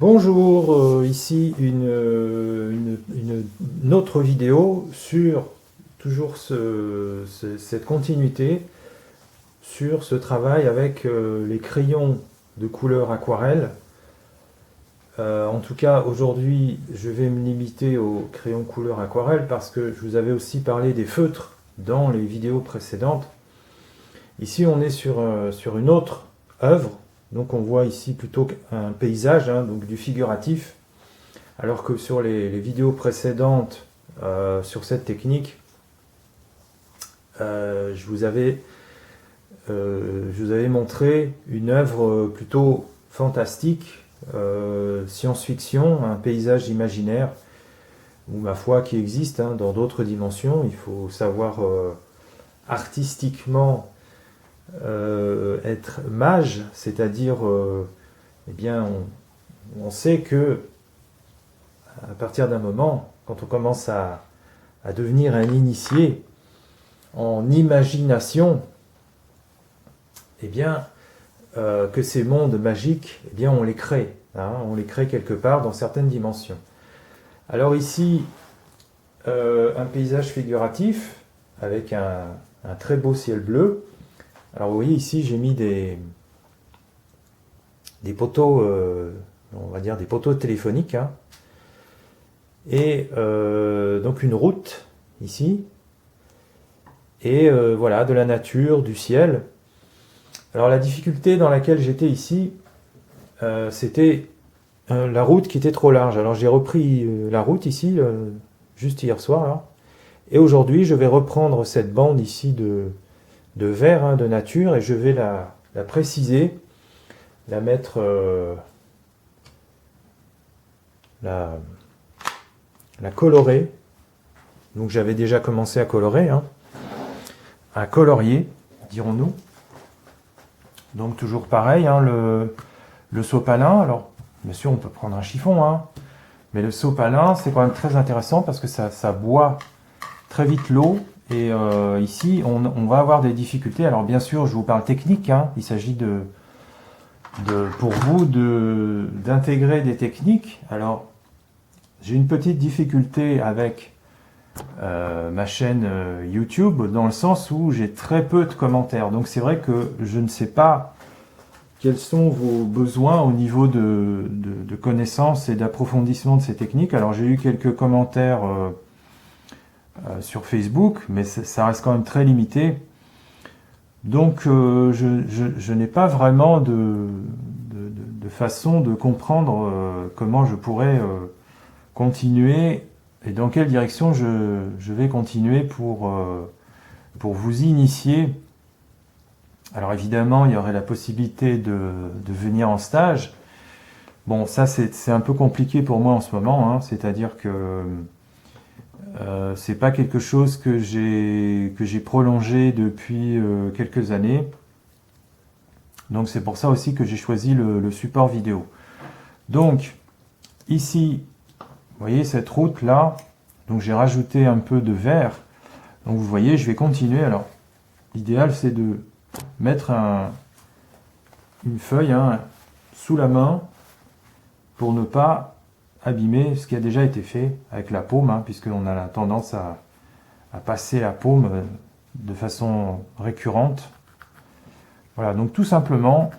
Bonjour, ici une autre vidéo sur toujours cette continuité sur ce travail avec les crayons de couleur aquarelle. En tout cas, aujourd'hui, je vais me limiter aux crayons couleur aquarelle parce que je vous avais aussi parlé des feutres dans les vidéos précédentes. Ici, on est sur une autre œuvre. Donc on voit ici plutôt un paysage, donc du figuratif, alors que sur les vidéos précédentes sur cette technique, je vous avais montré une œuvre plutôt fantastique, science-fiction, un paysage imaginaire, ou ma foi qui existe dans d'autres dimensions. Il faut savoir artistiquement être mage, c'est-à-dire, eh bien, on sait que à partir d'un moment, quand on commence à devenir un initié en imagination, eh bien, que ces mondes magiques, eh bien, on les crée, on les crée quelque part dans certaines dimensions. Alors ici, un paysage figuratif avec un très beau ciel bleu. Alors vous voyez ici j'ai mis des poteaux, on va dire des poteaux téléphoniques, et donc une route ici, et voilà, de la nature, du ciel. Alors la difficulté dans laquelle j'étais ici, c'était la route qui était trop large. Alors j'ai repris la route ici, juste hier soir, là, et aujourd'hui je vais reprendre cette bande ici de vert, de nature, et je vais la préciser, la mettre, la colorer. Donc j'avais déjà commencé à colorer, à colorier, dirons-nous. Donc toujours pareil, le sopalin. Alors bien sûr on peut prendre un chiffon, mais le sopalin c'est quand même très intéressant parce que ça boit très vite l'eau. Et ici, on va avoir des difficultés. Alors bien sûr, je vous parle technique. Il s'agit pour vous d'intégrer des techniques. Alors, j'ai une petite difficulté avec ma chaîne YouTube, dans le sens où j'ai très peu de commentaires. Donc c'est vrai que je ne sais pas quels sont vos besoins au niveau de connaissances et d'approfondissement de ces techniques. Alors j'ai eu quelques commentaires sur Facebook, mais ça reste quand même très limité. Donc je n'ai pas vraiment de façon de comprendre comment je pourrais continuer et dans quelle direction je vais continuer pour vous initier. Alors évidemment, il y aurait la possibilité de venir en stage. Bon, ça c'est un peu compliqué pour moi en ce moment, c'est-à-dire que c'est pas quelque chose que j'ai prolongé depuis quelques années. Donc c'est pour ça aussi que j'ai choisi le support vidéo. Donc ici, vous voyez cette route là, donc j'ai rajouté un peu de vert. Donc vous voyez, je vais continuer. Alors l'idéal c'est de mettre une feuille sous la main pour ne pas abîmer ce qui a déjà été fait avec la paume, puisqu'on a la tendance à passer la paume de façon récurrente. Voilà, donc tout simplement,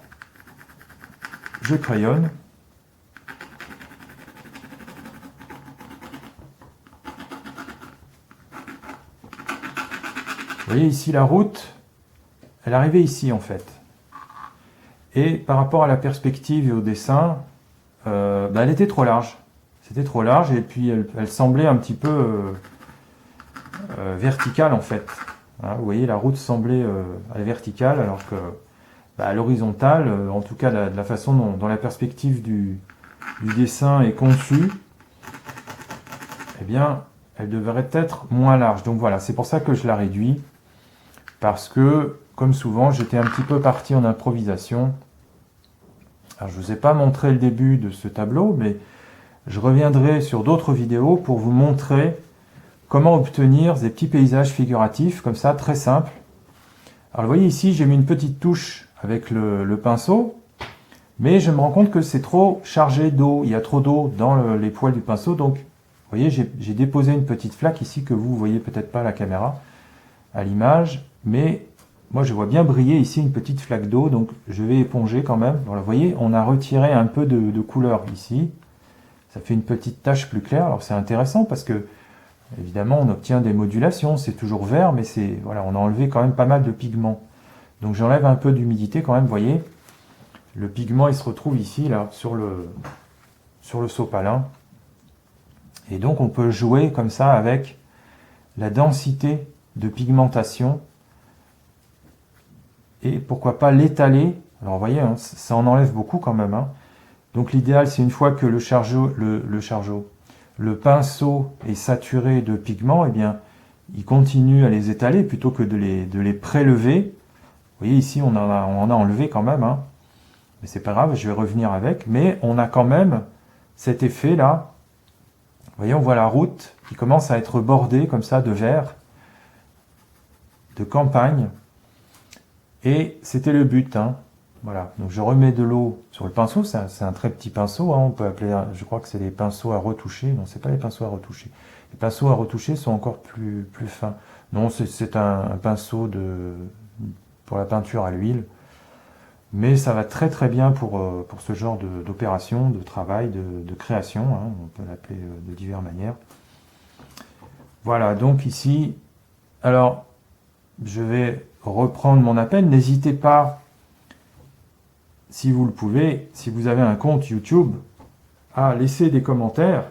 je crayonne. Vous voyez ici la route, elle arrivait ici en fait. Et par rapport à la perspective et au dessin, elle était trop large. C'était trop large et puis elle semblait un petit peu verticale en fait. Vous voyez, la route semblait à la verticale alors que à l'horizontale, en tout cas de la façon dont la perspective du dessin est conçue, eh bien, elle devrait être moins large. Donc voilà, c'est pour ça que je la réduis, parce que, comme souvent, j'étais un petit peu parti en improvisation. Alors je ne vous ai pas montré le début de ce tableau, mais je reviendrai sur d'autres vidéos pour vous montrer comment obtenir des petits paysages figuratifs, comme ça, très simples. Alors vous voyez ici, j'ai mis une petite touche avec le pinceau, Mais je me rends compte que c'est trop chargé d'eau, il y a trop d'eau dans les poils du pinceau, donc vous voyez, j'ai déposé une petite flaque ici que vous voyez peut-être pas à la caméra, à l'image, mais moi je vois bien briller ici une petite flaque d'eau, donc je vais éponger quand même. Voilà, vous voyez, on a retiré un peu de couleur ici, ça fait une petite tache plus claire. Alors c'est intéressant parce que évidemment on obtient des modulations, c'est toujours vert, mais c'est voilà, on a enlevé quand même pas mal de pigments. Donc j'enlève un peu d'humidité quand même, vous voyez. Le pigment il se retrouve ici là sur le sopalin. Et donc on peut jouer comme ça avec la densité de pigmentation et pourquoi pas l'étaler. Alors vous voyez, hein, ça en enlève beaucoup quand même. Hein. Donc l'idéal c'est une fois que le pinceau est saturé de pigments, eh bien il continue à les étaler plutôt que de les prélever. Vous voyez ici on en a enlevé quand même, hein. Mais c'est pas grave, je vais revenir avec. Mais on a quand même cet effet là. Vous voyez, on voit la route qui commence à être bordée comme ça de vert, de campagne. Et c'était le but. Hein. Voilà. Donc je remets de l'eau sur le pinceau. C'est un très petit pinceau. Hein. On peut appeler, je crois que c'est les pinceaux à retoucher. Non, c'est pas les pinceaux à retoucher. Les pinceaux à retoucher sont encore plus fins. Non, c'est un pinceau pour la peinture à l'huile. Mais ça va très très bien pour ce genre d'opération, de travail, de création. Hein. On peut l'appeler de diverses manières. Voilà, donc ici, alors je vais reprendre mon appel. N'hésitez pas, si vous le pouvez, si vous avez un compte YouTube, à laisser des commentaires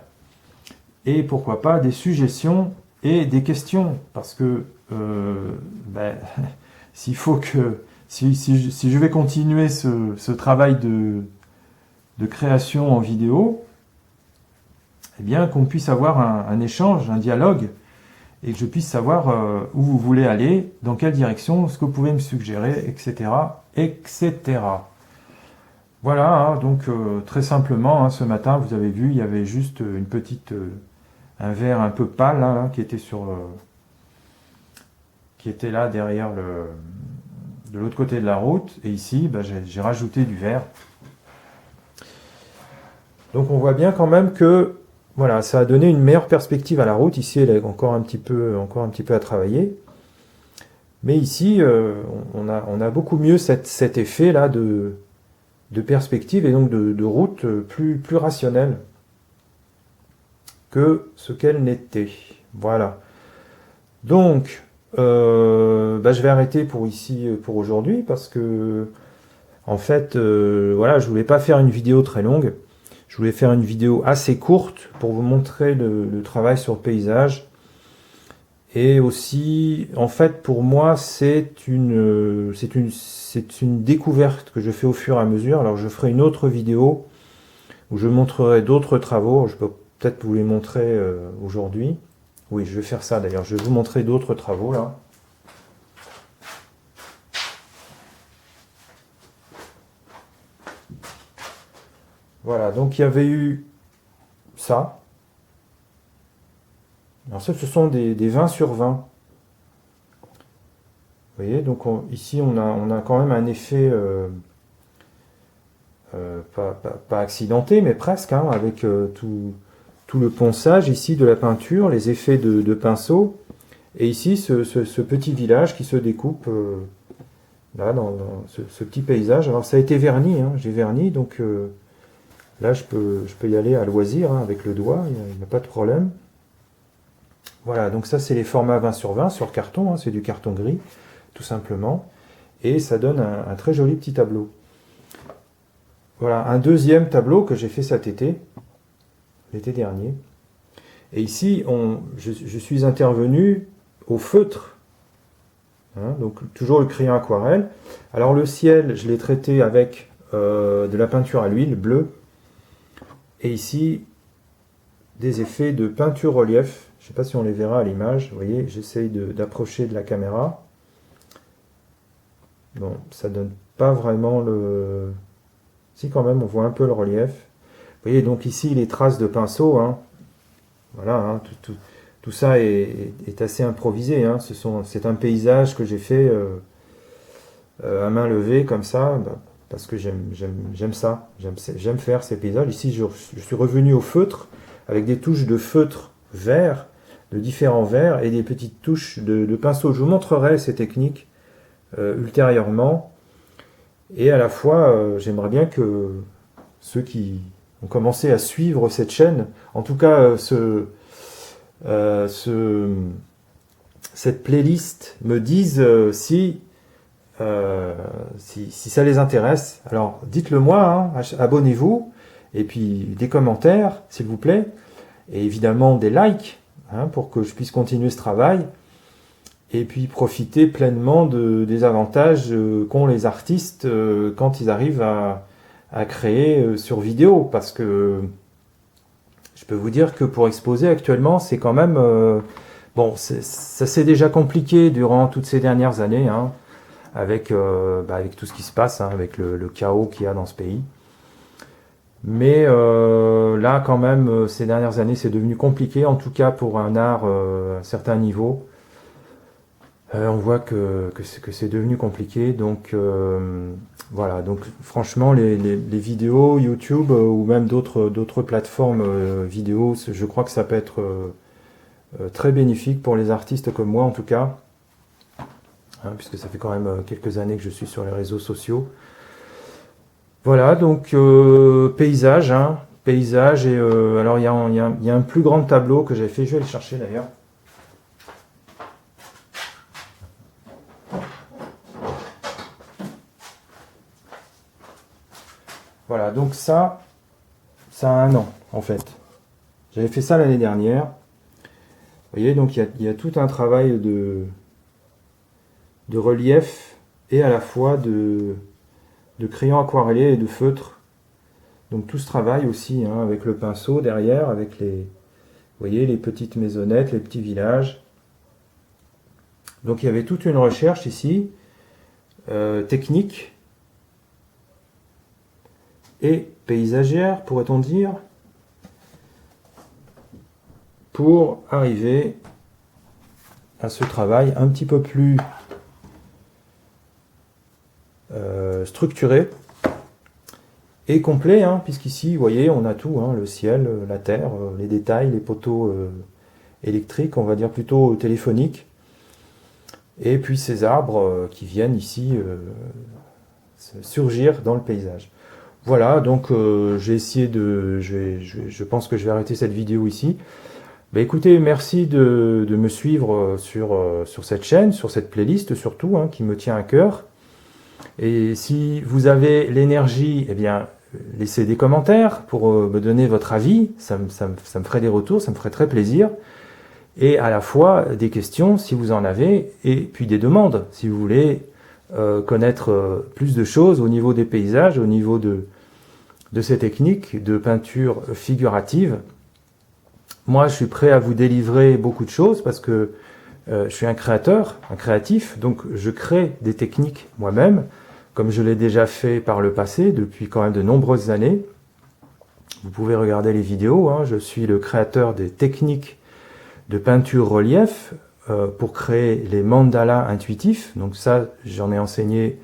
et pourquoi pas des suggestions et des questions. Parce que s'il faut que si je vais continuer ce travail de création en vidéo, eh bien qu'on puisse avoir un échange, un dialogue, et que je puisse savoir où vous voulez aller, dans quelle direction, ce que vous pouvez me suggérer, etc. etc. Voilà, hein, donc très simplement, hein, ce matin, vous avez vu, il y avait juste un verre un peu pâle là, qui était là derrière de l'autre côté de la route, et ici j'ai rajouté du vert. Donc on voit bien quand même que voilà, ça a donné une meilleure perspective à la route. Ici elle est encore un petit peu à travailler, mais ici on a beaucoup mieux cet effet là de perspective et donc de route plus rationnelle que ce qu'elle n'était. Voilà, donc je vais arrêter pour aujourd'hui parce que en fait voilà, je voulais pas faire une vidéo très longue, je voulais faire une vidéo assez courte pour vous montrer le travail sur le paysage. Et aussi en fait pour moi c'est une découverte que je fais au fur et à mesure. Alors je ferai une autre vidéo où je montrerai d'autres travaux. Je peux peut-être vous les montrer aujourd'hui. Oui, je vais faire ça d'ailleurs. Je vais vous montrer d'autres travaux là. Voilà, donc il y avait eu ça. Alors ça, ce sont des 20 sur 20. Vous voyez, donc ici on a quand même un effet pas accidenté, mais presque, hein, avec tout le ponçage ici de la peinture, les effets de pinceau, et ici ce petit village qui se découpe là dans ce petit paysage. Alors ça a été verni, hein, j'ai verni, donc là je peux y aller à loisir, hein, avec le doigt, il n'y a pas de problème. Voilà, donc ça c'est les formats 20 sur 20 sur carton, hein, c'est du carton gris, tout simplement, et ça donne un très joli petit tableau. Voilà, un deuxième tableau que j'ai fait cet été, l'été dernier. Et ici, je suis intervenu au feutre, hein, donc toujours le crayon aquarelle. Alors le ciel, je l'ai traité avec de la peinture à l'huile bleue. Et ici, des effets de peinture relief. Je ne sais pas si on les verra à l'image. Vous voyez, j'essaye d'approcher de la caméra. Bon, ça donne pas vraiment le... Si, quand même, on voit un peu le relief. Vous voyez, donc ici, les traces de pinceau, hein. Voilà, hein, tout ça est assez improvisé, hein. C'est un paysage que j'ai fait à main levée, comme ça. parce que j'aime ça, j'aime faire ces paysages. Ici, je suis revenu au feutre, avec des touches de feutre vert, de différents verts, et des petites touches de pinceau. Je vous montrerai ces techniques ultérieurement. Et à la fois, j'aimerais bien que ceux qui ont commencé à suivre cette chaîne, en tout cas cette playlist, me disent si ça les intéresse. Alors dites-le moi, hein, abonnez-vous, et puis des commentaires, s'il vous plaît, et évidemment des likes, hein, pour que je puisse continuer ce travail, et puis profiter pleinement des avantages qu'ont les artistes quand ils arrivent à créer sur vidéo, parce que je peux vous dire que pour exposer actuellement, c'est quand même... bon, ça s'est déjà compliqué durant toutes ces dernières années, hein, avec tout ce qui se passe, hein, avec le chaos qu'il y a dans ce pays. Mais là, quand même, ces dernières années, c'est devenu compliqué, en tout cas pour un art à un certain niveau. On voit que c'est devenu compliqué, donc voilà. Donc franchement, les vidéos YouTube ou même d'autres plateformes vidéo, je crois que ça peut être très bénéfique pour les artistes comme moi en tout cas, hein, puisque ça fait quand même quelques années que je suis sur les réseaux sociaux. Voilà, donc paysage, hein, paysage, et alors il y a un plus grand tableau que j'ai fait, je vais le chercher d'ailleurs. Voilà, donc ça a un an en fait. J'avais fait ça l'année dernière. Vous voyez, donc il y a tout un travail de relief et à la fois de crayon aquarellé et de feutre. Donc tout ce travail aussi, hein, avec le pinceau derrière, avec vous voyez, les petites maisonnettes, les petits villages. Donc il y avait toute une recherche ici, technique et paysagère, pourrait-on dire, pour arriver à ce travail un petit peu plus structuré et complet, hein, puisqu'ici, vous voyez, on a tout, hein, le ciel, la terre, les détails, les poteaux électriques, on va dire plutôt téléphoniques, et puis ces arbres qui viennent ici surgir dans le paysage. Voilà, donc j'ai essayé je pense que je vais arrêter cette vidéo ici. Bah, écoutez, merci de me suivre sur cette chaîne, sur cette playlist surtout, hein, qui me tient à cœur. Et si vous avez l'énergie, eh bien, laissez des commentaires pour me donner votre avis, ça me ferait des retours, ça me ferait très plaisir. Et à la fois des questions, si vous en avez, et puis des demandes, si vous voulez connaître plus de choses au niveau des paysages, au niveau de ces techniques de peinture figurative. Moi, je suis prêt à vous délivrer beaucoup de choses parce que je suis un créateur, un créatif, donc je crée des techniques moi-même, comme je l'ai déjà fait par le passé, depuis quand même de nombreuses années. Vous pouvez regarder les vidéos, hein, je suis le créateur des techniques de peinture relief pour créer les mandalas intuitifs. Donc ça, je l'ai enseigné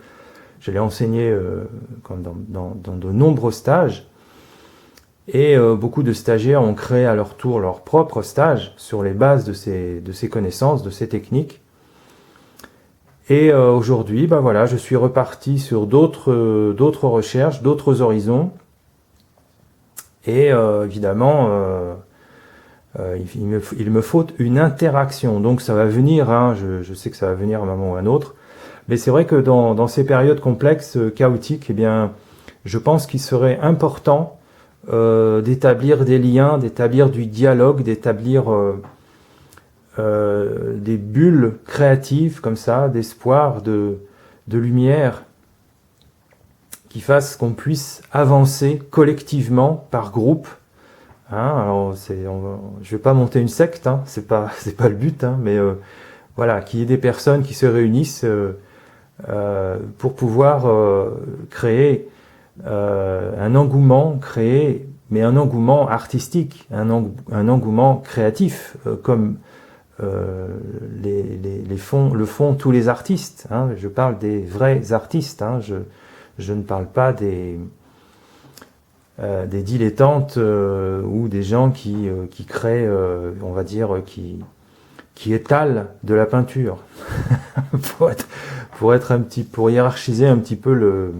dans de nombreux stages. Et beaucoup de stagiaires ont créé à leur tour leur propre stage sur les bases de ces connaissances, de ces techniques. Et aujourd'hui, ben voilà, je suis reparti sur d'autres recherches, d'autres horizons. Et évidemment, il me faut une interaction. Donc ça va venir, hein, je sais que ça va venir à un moment ou à un autre. Mais c'est vrai que dans ces périodes complexes, chaotiques, eh bien, je pense qu'il serait important d'établir des liens, d'établir du dialogue, d'établir des bulles créatives comme ça, d'espoir, de lumière, qui fassent qu'on puisse avancer collectivement, par groupe. Hein, alors je vais pas monter une secte, hein, c'est pas le but, hein, mais voilà, qu'il y ait des personnes qui se réunissent pour pouvoir créer un engouement, mais un engouement artistique, un engouement créatif, comme le font tous les artistes. Hein, je parle des vrais artistes. Hein, Je ne parle pas des dilettantes ou des gens qui créent, on va dire, qui étalent de la peinture pour hiérarchiser un petit peu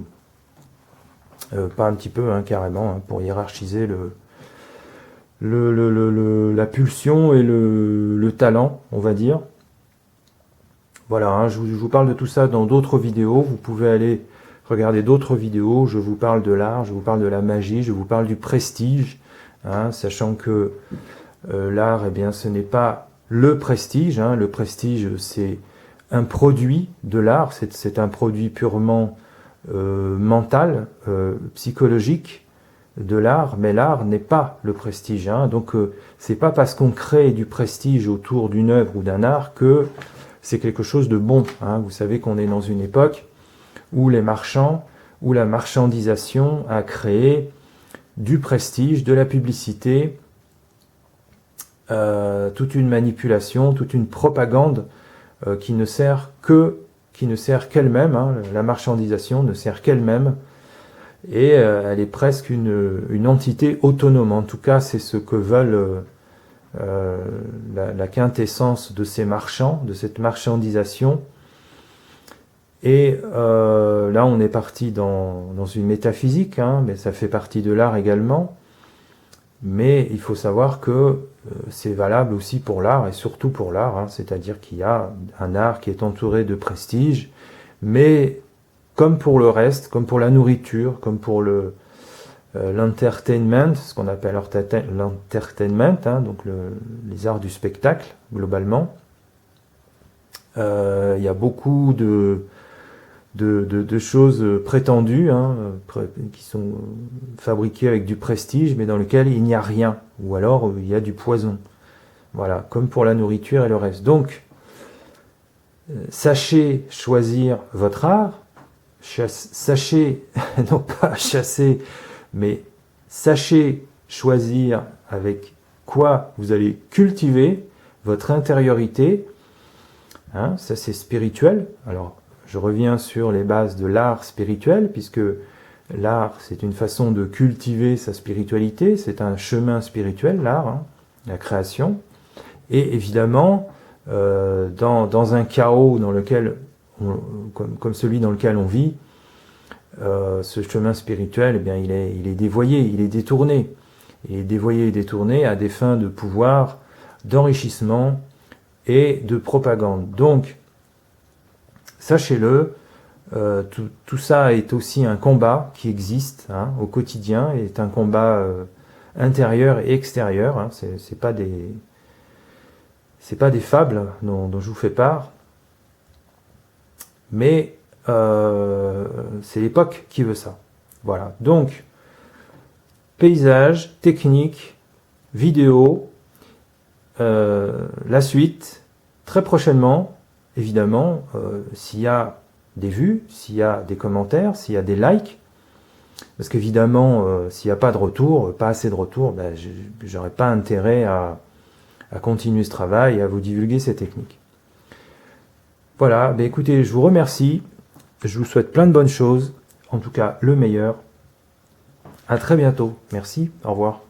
pas un petit peu, hein, carrément, hein, pour hiérarchiser la pulsion et le talent, on va dire. Voilà, hein, je vous parle de tout ça dans d'autres vidéos. Vous pouvez aller regarder d'autres vidéos. Je vous parle de l'art, je vous parle de la magie, je vous parle du prestige, hein, sachant que l'art, eh bien, ce n'est pas le prestige. Hein. Le prestige, c'est un produit de l'art, c'est un produit purement mental, psychologique de l'art, mais l'art n'est pas le prestige. Hein. Donc, c'est pas parce qu'on crée du prestige autour d'une œuvre ou d'un art que c'est quelque chose de bon. Hein. Vous savez qu'on est dans une époque où les marchands, où la marchandisation a créé du prestige, de la publicité, toute une manipulation, toute une propagande qui ne sert qu'elle-même. Hein. La marchandisation ne sert qu'elle-même et elle est presque une entité autonome. En tout cas, c'est ce que veulent la quintessence de ces marchands, de cette marchandisation. Et là, on est parti dans une métaphysique, hein, mais ça fait partie de l'art également. Mais il faut savoir que c'est valable aussi pour l'art, et surtout pour l'art, hein, c'est-à-dire qu'il y a un art qui est entouré de prestige, mais comme pour le reste, comme pour la nourriture, comme pour l'entertainment, ce qu'on appelle l'entertainment, hein, donc les arts du spectacle, globalement, il y a beaucoup de choses prétendues, hein, qui sont fabriquées avec du prestige, mais dans lequel il n'y a rien, ou alors il y a du poison. Voilà, comme pour la nourriture et le reste. Donc, sachez choisir votre art, sachez, non pas chasser, mais sachez choisir avec quoi vous allez cultiver votre intériorité. Hein, ça c'est spirituel. Alors, je reviens sur les bases de l'art spirituel, puisque l'art, c'est une façon de cultiver sa spiritualité, c'est un chemin spirituel, l'art, hein, la création. Et évidemment, dans un chaos dans lequel, comme celui dans lequel on vit, ce chemin spirituel, eh bien, il est dévoyé, il est détourné. Il est dévoyé et détourné à des fins de pouvoir, d'enrichissement et de propagande. Donc, sachez-le, tout ça est aussi un combat qui existe, hein, au quotidien, et est un combat intérieur et extérieur. Hein, c'est pas des fables dont je vous fais part, mais c'est l'époque qui veut ça. Voilà. Donc, paysage, technique, vidéo, la suite, très prochainement. Évidemment, s'il y a des vues, s'il y a des commentaires, s'il y a des likes, parce qu'évidemment, s'il n'y a pas de retour, pas assez de retour, ben, j'aurais pas intérêt à continuer ce travail et à vous divulguer ces techniques. Voilà, ben écoutez, je vous remercie, je vous souhaite plein de bonnes choses, en tout cas le meilleur. À très bientôt, merci, au revoir.